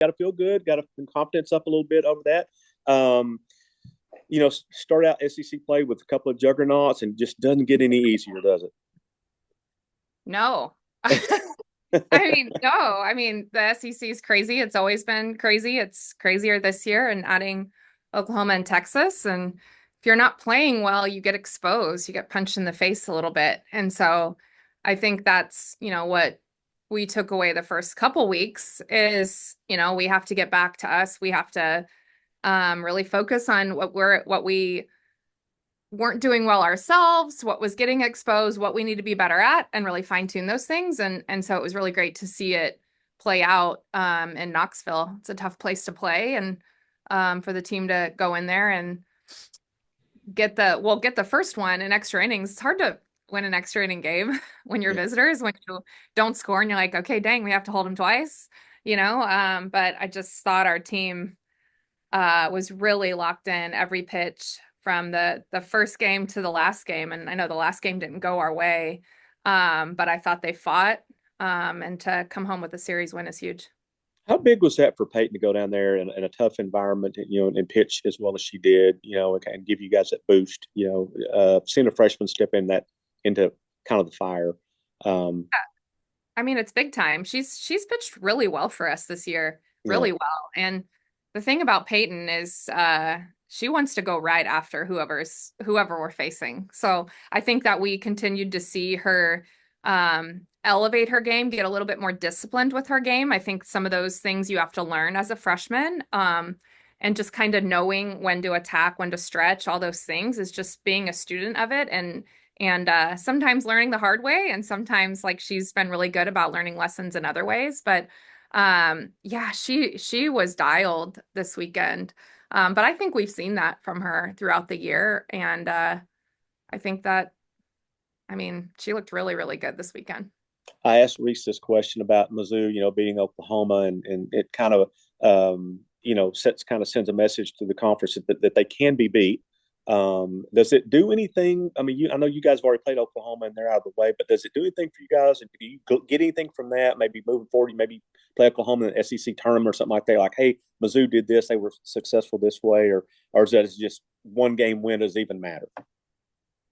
got to feel good, got to confidence up a little bit over that. Um, start out SEC play with a couple of juggernauts and just doesn't get any easier, does No. No. The SEC is crazy. It's always been crazy. It's crazier this year and adding Oklahoma and Texas. And if you're not playing well, you get exposed. You get punched in the face a little bit. And so I think that's, what we took away the first couple weeks is, we have to get back to us. We have to really focus on what we weren't doing well ourselves, what was getting exposed, what we need to be better at, and really fine tune those things. And so it was really great to see it play out in Knoxville. It's a tough place to play, and for the team to go in there and get the first one in extra innings. It's hard to win an extra inning game when you're it? visitors, when you don't score and you're like, okay, dang, we have to hold them twice, But I just thought our team was really locked in every pitch from the first game to the last game. And I know the last game didn't go our way, but I thought they fought, and to come home with a series win is huge. How big was that for Peyton to go down there in a tough environment, and pitch as well as she did, and give you guys that boost, seeing a freshman step into kind of the fire. Um, It's big time. She's pitched really well for us this year, yeah, really well. And the thing about Peyton is she wants to go right after whoever we're facing. So I think that we continued to see her elevate her game, get a little bit more disciplined with her game. I think some of those things you have to learn as a freshman. And just kind of knowing when to attack, when to stretch, all those things is just being a student of it and sometimes learning the hard way, and sometimes like she's been really good about learning lessons in other ways. But yeah, she was dialed this weekend. But I think we've seen that from her throughout the year, and I think that she looked really, really good this weekend. I asked Reese this question about Mizzou, beating Oklahoma, and it kind of, sends a message to the conference that they can be beat. Does it do anything? I know you guys have already played Oklahoma and they're out of the way, but does it do anything for you guys? And do you get anything from that? Maybe moving forward, you maybe play Oklahoma in the SEC tournament or something like that. Like, hey, Mizzou did this; they were successful this way, or is that just one game win does even matter?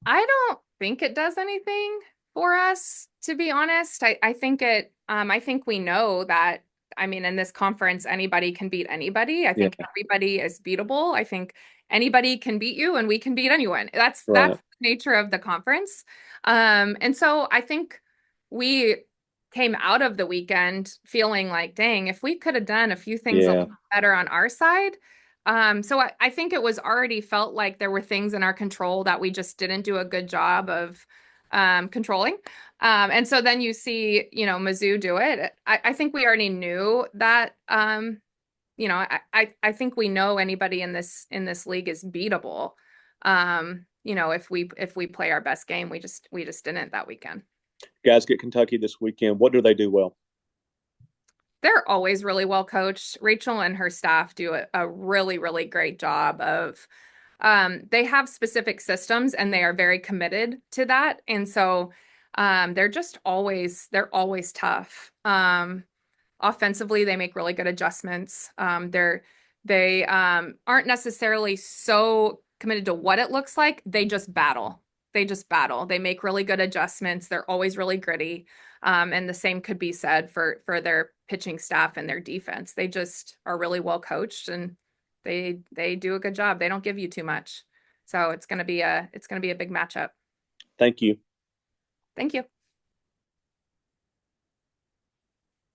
I don't think it does anything for us, to be honest. I think we know that, in this conference, anybody can beat anybody. I Yeah, think everybody is beatable. I think anybody can beat you and we can beat anyone. That's right. the nature of the conference. And so I think we came out of the weekend feeling like, dang, if we could have done a few things a Yeah, little better on our side. So I think it was already felt like there were things in our control that we just didn't do a good job of controlling. And so then you see, Mizzou do it. I think we already knew that. I think we know anybody in this league is beatable. If we play our best game, we just didn't that weekend. guys get Kentucky this weekend. What do they do well? They're always really well coached. Rachel and her staff do a really, really great job of they have specific systems and they are very committed to that. And so they're always tough. Offensively, they make really good adjustments. They aren't necessarily so committed to what it looks like. They just battle. They just battle. They make really good adjustments. They're always really gritty. And the same could be said for their pitching staff and their defense. They just are really well coached and they do a good job. They don't give you too much. So it's gonna be a big matchup. Thank you. Thank you.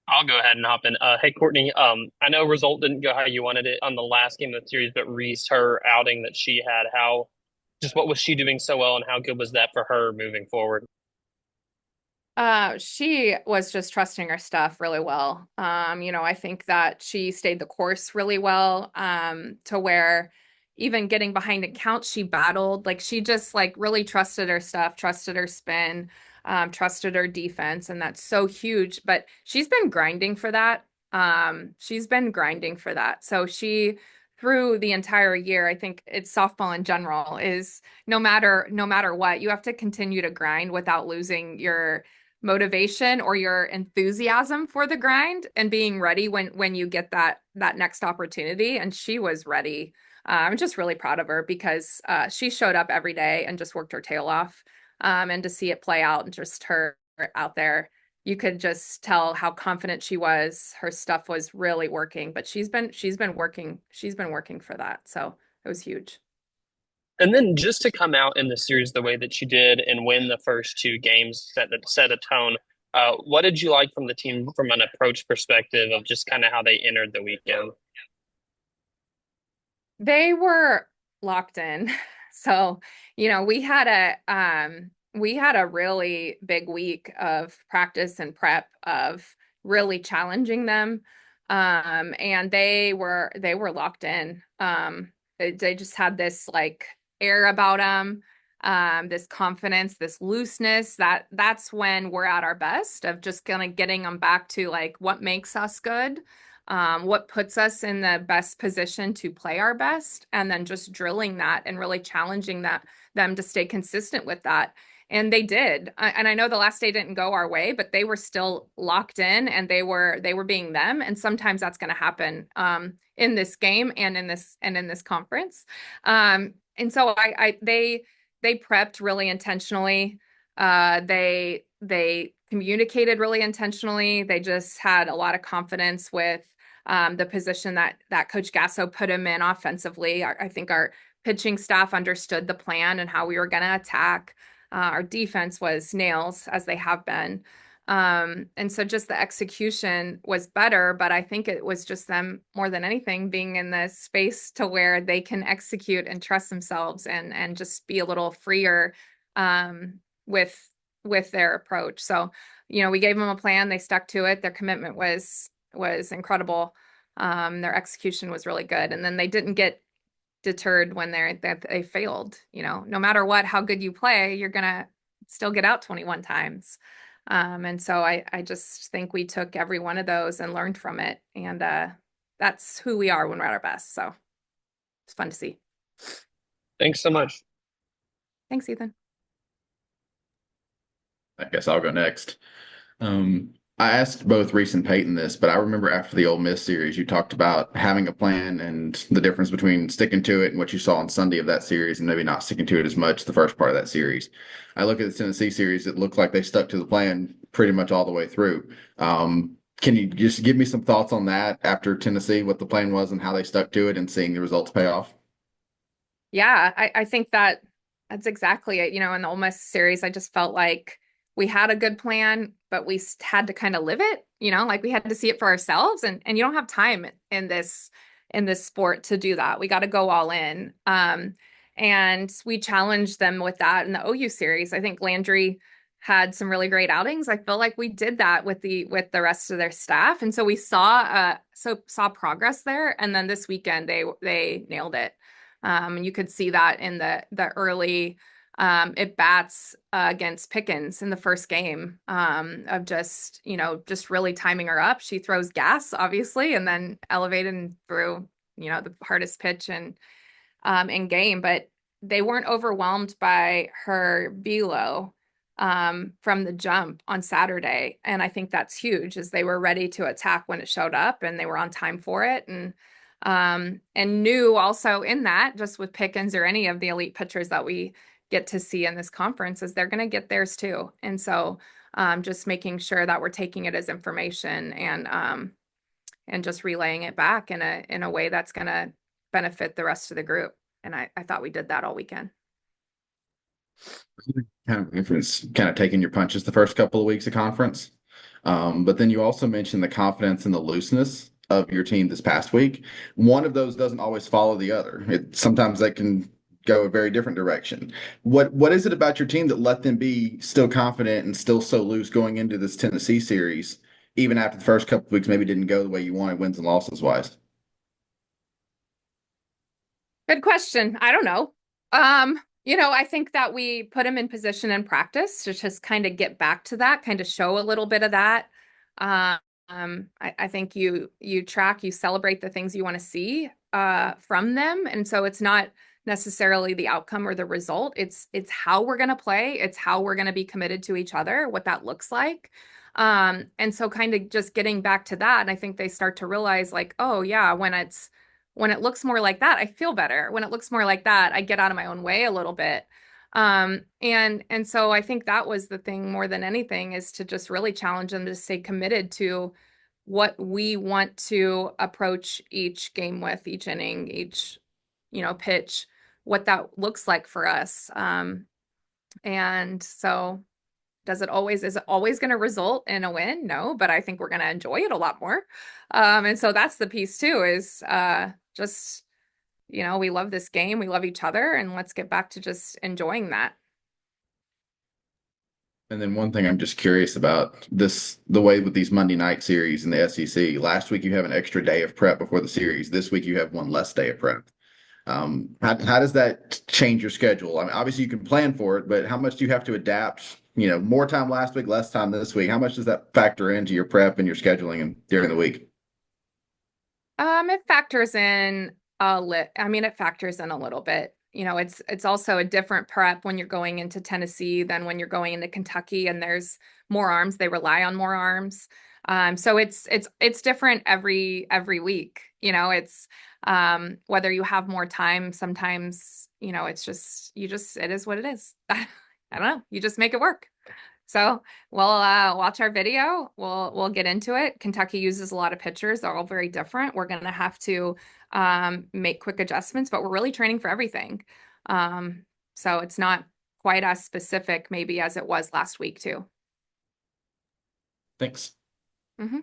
I'll go ahead and hop in. Hey, Courtney, I know result didn't go how you wanted it on the last game of the series, but Reese, her outing that she had, what was she doing so well and how good was that for her moving forward? She was just trusting her stuff really well. I think that she stayed the course really well, to where even getting behind accounts, she battled. Like she just like really trusted her stuff, trusted her spin, trusted her defense, and that's so huge. But she's been grinding for that. She's been grinding for that. So she through the entire year, I think it's softball in general is no matter what, you have to continue to grind without losing motivation or your enthusiasm for the grind and being ready when you get that next opportunity. And she was ready. I'm just really proud of her because she showed up every day and just worked her tail off. And to see it play out and just her out there, you could just tell how confident she was. Her stuff was really working, but she's been working for that. So it was huge. And then just to come out in the series the way that you did and win the first two games set a tone. What did you like from the team from an approach perspective of just kind of how they entered the weekend? They were locked in. So, we had a really big week of practice and prep of really challenging them. And they were locked in. They just had this like air about them, this confidence, this looseness that's when we're at our best of just kind of getting them back to like what makes us good, what puts us in the best position to play our best, and then just drilling that and really challenging them to stay consistent with that. And they did. And I know the last day didn't go our way, but they were still locked in and they were being them. And sometimes that's going to happen in this game and in this conference. And so they prepped really intentionally. They communicated really intentionally. They just had a lot of confidence with the position that Coach Gasso put him in offensively. I think our pitching staff understood the plan and how we were going to attack. Our defense was nails, as they have been. And so just the execution was better, but I think it was just them more than anything being in the space to where they can execute and trust themselves and just be a little freer with their approach. So, we gave them a plan, they stuck to it. Their commitment was incredible. Their execution was really good. And then they didn't get deterred when they failed. No matter how good you play, you're gonna still get out 21 times. And so I just think we took every one of those and learned from it. And that's who we are when we're at our best. So it's fun to see. Thanks so much. Thanks, Ethan. I guess I'll go next. I asked both Reese and Peyton this, but I remember after the Ole Miss series, you talked about having a plan and the difference between sticking to it and what you saw on Sunday of that series and maybe not sticking to it as much the first part of that series. I look at the Tennessee series, it looked like they stuck to the plan pretty much all the way through. Can you just give me some thoughts on that after Tennessee, what the plan was and how they stuck to it and seeing the results pay off? Yeah, I think that's exactly it. In the Ole Miss series, I just felt like we had a good plan, but we had to kind of live it, like we had to see it for ourselves. And you don't have time in this sport to do that. We got to go all in. And we challenged them with that in the OU series. I think Landry had some really great outings. I feel like we did that with the rest of their staff. And so we saw progress there. And then this weekend they nailed it. And you could see that in the early at bats against Pickens in the first game, of just really timing her up. She throws gas, obviously, and then elevated and threw, the hardest pitch in game, but they weren't overwhelmed by her velo from the jump on Saturday. And I think that's huge, as they were ready to attack when it showed up and they were on time for it. And knew also in that, just with Pickens or any of the elite pitchers that we get to see in this conference, is they're going to get theirs too. And so just making sure that we're taking it as information and just relaying it back in a way that's going to benefit the rest of the group. And I thought we did that all weekend. Kind of influence, kind of taking your punches the first couple of weeks of conference. But then you also mentioned the confidence and the looseness of your team this past week. One of those doesn't always follow the other. Sometimes they can go a very different direction. What is it about your team that let them be still confident and still so loose going into this Tennessee series, even after the first couple of weeks maybe didn't go the way you wanted, wins and losses wise? Good question. I don't know. I think that we put them in position in practice to just kind of get back to that, kind of show a little bit of that. I think you track, you celebrate the things you want to see from them. And so it's not necessarily the outcome or the result. It's how we're going to play. It's how we're going to be committed to each other, what that looks like. And so kind of just getting back to that, and I think they start to realize like, oh yeah, when it looks more like that, I feel better. When it looks more like that, I get out of my own way a little bit. And so I think that was the thing more than anything, is to just really challenge them to stay committed to what we want to approach each game with, each inning, each, pitch, what that looks like for us. And so is it always going to result in a win? No, but I think we're going to enjoy it a lot more. And so that's the piece too, is just, we love this game, we love each other, and let's get back to just enjoying that. And then one thing I'm just curious about the way with these Monday night series in the SEC. Last week you have an extra day of prep before the series. This week you have one less day of prep. How does that change your schedule? I mean, obviously you can plan for it, but how much do you have to adapt? More time last week, less time this week. How much does that factor into your prep and your scheduling and during the week? It factors in it factors in a little bit. It's also a different prep when you're going into Tennessee than when you're going into Kentucky, and there's more arms. They rely on more arms. So it's different every week. It's whether you have more time, sometimes, it is what it is. I don't know. You just make it work. So we'll watch our video. We'll get into it. Kentucky uses a lot of pitchers. They're all very different. We're going to have to make quick adjustments, but we're really training for everything. So it's not quite as specific maybe as it was last week too. Thanks. Mm-hmm.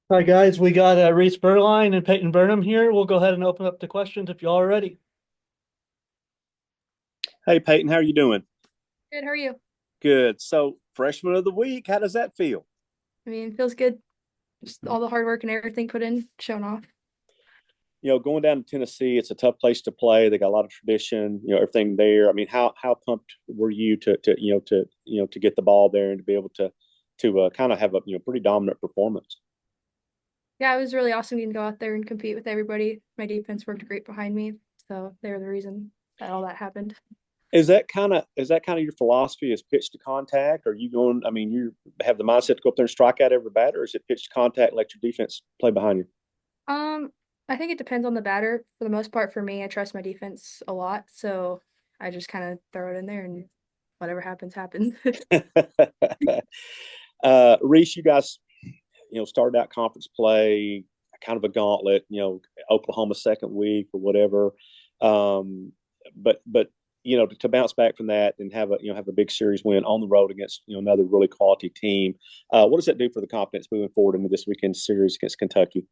All right, guys, we got Reese Burline and Peyton Burnham here. We'll go ahead and open up the questions if y'all are ready. Hey, Peyton, how are you doing? Good, how are you? Good. So, freshman of the week, how does that feel? I mean, it feels good. Just all the hard work and everything put in, shown off. Going down to Tennessee, it's a tough place to play. They got a lot of tradition, everything there. I mean, how pumped were you to get the ball there and to be able to kind of have a pretty dominant performance? Yeah, it was really awesome getting to go out there and compete with everybody. My defense worked great behind me, so they're the reason that all that happened. Is that kind of your philosophy, is pitch to contact? Or you have the mindset to go up there and strike out every batter, or is it pitch to contact, let your defense play behind you? I think it depends on the batter. For the most part, for me, I trust my defense a lot, so I just kind of throw it in there and whatever happens, happens. Reese, you guys, started out conference play, kind of a gauntlet, Oklahoma second week or whatever. But to bounce back from that and have a big series win on the road against another really quality team, what does that do for the confidence moving forward into this weekend's series against Kentucky?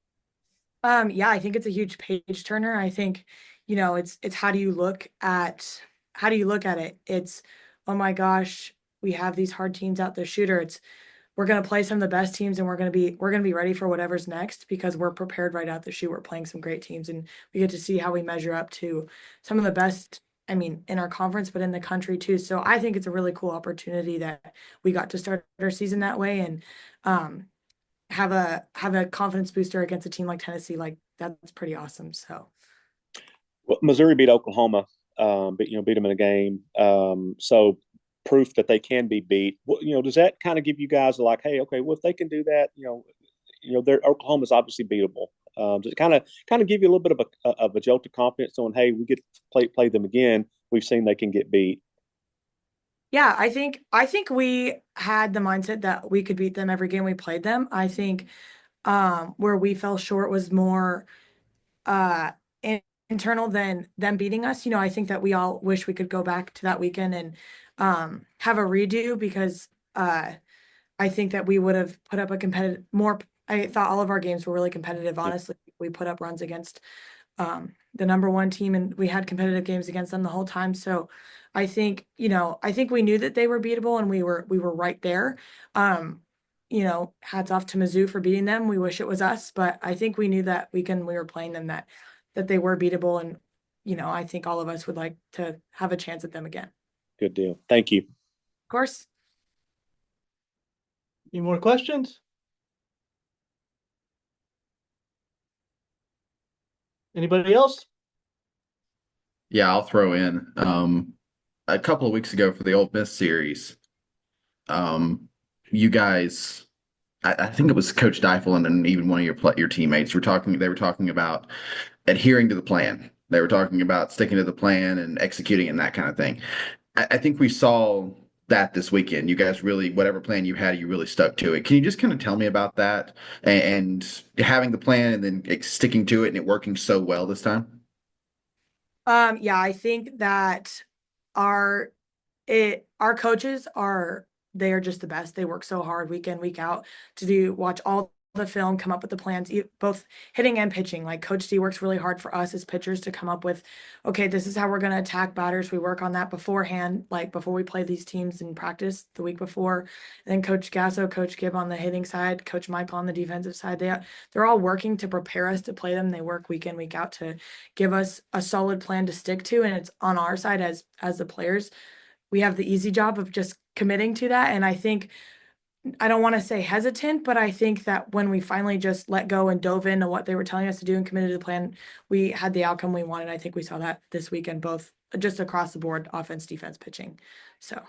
Yeah, I think it's a huge page turner. I think, it's how do you look at it? It's, oh my gosh, we have these hard teams out there, shooter. We're gonna play some of the best teams, and we're gonna be ready for whatever's next because we're prepared right out the chute. We're playing some great teams, and we get to see how we measure up to some of the best, I mean, in our conference, but in the country too. So I think it's a really cool opportunity that we got to start our season that way and have a confidence booster against a team like Tennessee. Like, that's pretty awesome. So Well, Missouri beat Oklahoma, beat them in a game. So proof that they can be beat. Well, does that kind of give you guys like, hey, okay, well, if they can do that, Oklahoma's obviously beatable. Does it kind of give you a little bit of a jolt of confidence on, hey, we get to play them again. We've seen they can get beat. yeah, I think we had the mindset that we could beat them every game we played them. I think where we fell short was more internal than them beating us. I think that we all wish we could go back to that weekend and have a redo because I think that we would have put up a competitive more. I thought all of our games were really competitive. Honestly, we put up runs against the number one team, and we had competitive games against them the whole time. So I think we knew that they were beatable, and we were right there. Hats off to Mizzou for beating them. We wish it was us, but I think we knew that we were playing them that they were beatable, and I think all of us would like to have a chance at them again. Good deal. Thank you. Of course. Any more questions? Anybody else? Yeah, I'll throw in. A couple of weeks ago for the Ole Miss series, you guys, I think it was Coach Deifel and then even one of your teammates were talking. They were talking about adhering to the plan. They were talking about sticking to the plan and executing it and that kind of thing. I think we saw that this weekend. You guys really, whatever plan you had, you really stuck to it. Can you just kind of tell me about that and having the plan and then sticking to it and it working so well this time? Yeah, I think that our our coaches are they are just the best. They work so hard week in, week out to watch all the film, come up with the plans, both hitting and pitching. Like Coach D works really hard for us as pitchers to come up with, okay, this is how we're going to attack batters. We work on that beforehand, like before we play these teams in practice the week before. And then Coach Gasso, Coach Gibb on the hitting side, Coach Michael on the defensive side. They're all working to prepare us to play them. They work week in, week out to give us a solid plan to stick to. And it's on our side as the players. We have the easy job of just committing to that. And I think I don't want to say hesitant, but I think that when we finally just let go and dove into what they were telling us to do and committed to the plan, we had the outcome we wanted. I think we saw that this weekend, both just across the board, offense, defense, pitching. So.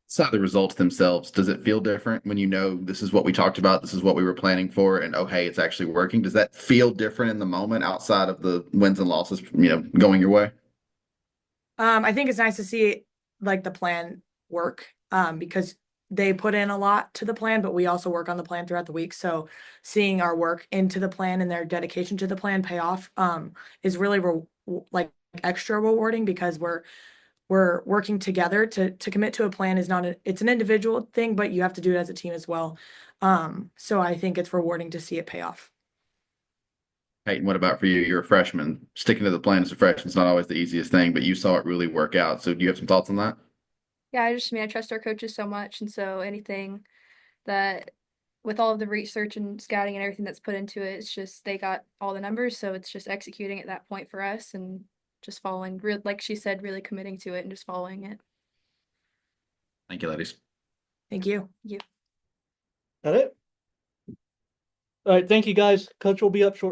So the results themselves, does it feel different when you know this is what we talked about, this is what we were planning for, and oh hey, it's actually working? Does that feel different in the moment outside of the wins and losses, going your way? I think it's nice to see like the plan work because they put in a lot to the plan, but we also work on the plan throughout the week. So seeing our work into the plan and their dedication to the plan pay off is really like extra rewarding because we're working together to commit to a plan is not it's an individual thing, but you have to do it as a team as well. So I think it's rewarding to see it pay off. Peyton, what about for you? You're a freshman. Sticking to the plan as a freshman is not always the easiest thing, but you saw it really work out. So do you have some thoughts on that? Yeah, I trust our coaches so much, and so anything that with all of the research and scouting and everything that's put into it, it's just they got all the numbers, so it's just executing at that point for us and just following, like she said, really committing to it and just following it. Thank you, ladies. Thank you. You. That it? All right, thank you guys. Coach will be up shortly.